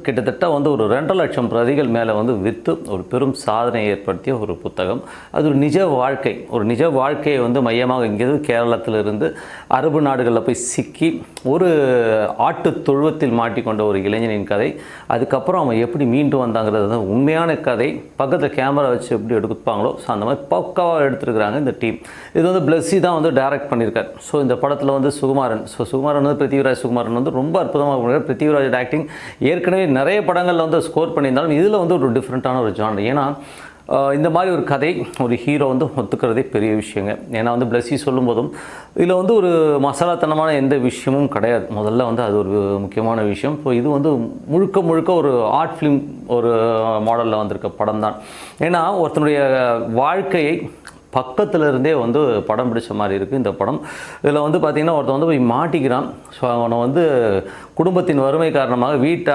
கிட்டத்தட்ட வந்து ஒரு 2,00,000 பிரதிகள் மேலே வந்து விற்று ஒரு பெரும் சாதனை ஏற்படுத்திய ஒரு புத்தகம். அது ஒரு நிஜ வாழ்க்கையை வந்து மையமாக இங்கேருந்து கேரளத்திலிருந்து அரபு நாடுகளில் போய் சிக்கி ஒரு ஆட்டு தொழுவத்தில் மாட்டிக்கொண்ட ஒரு இளைஞனின் கதை. அதுக்கப்புறம் அவன் எப்படி மீண்டு வந்தாங்கிறது தான் உண்மையான கதை. பக்கத்தில் கேமரா வச்சு எப்படி எடுப்பாங்களோ ஸோ அந்த மாதிரி பக்காவாக எடுத்துருக்குறாங்க இந்த டீம். இது வந்து பிளஸ்ஸி தான் வந்து டைரக்ட் பண்ணியிருக்கார். ஸோ இந்த படத்தில் வந்து சுகுமாரன் வந்து பிருத்திவிராஜ் சுகுமாரன் வந்து ரொம்ப அற்புதமாக பண்ணியிருக்கார். பிருத்திவிராஜ் ஆக்டிங் ஏற்கனவே நிறைய படங்களில் வந்து ஸ்கோர் பண்ணியிருந்தாலும் இதில் வந்து ஒரு டிஃப்ரெண்ட்டான ஒரு ஜானர். ஏன்னா இந்த மாதிரி ஒரு கதை ஒரு ஹீரோ வந்து ஒத்துக்கிறதே பெரிய விஷயங்க. ஏன்னா வந்து பிளஸ்ஸி சொல்லும் போதும் இதில் வந்து ஒரு மசாலாத்தனமான எந்த விஷயமும் கிடையாது. முதல்ல வந்து அது ஒரு முக்கியமான விஷயம். இப்போ இது வந்து முழுக்க ஒரு ஆர்ட் ஃபிலிம் ஒரு மாடலில் வந்திருக்க படம் தான். ஏன்னா ஒருத்தனுடைய வாழ்க்கையை பக்கத்தில் இருந்தே வந்து படம் பிடிச்ச மாதிரி இருக்குது இந்த படம். இதில் வந்து பார்த்திங்கன்னா ஒருத்தன் வந்து போய் மாட்டிக்கிறான். ஸோ அவனை வந்து குடும்பத்தின் வறுமை காரணமாக வீட்டை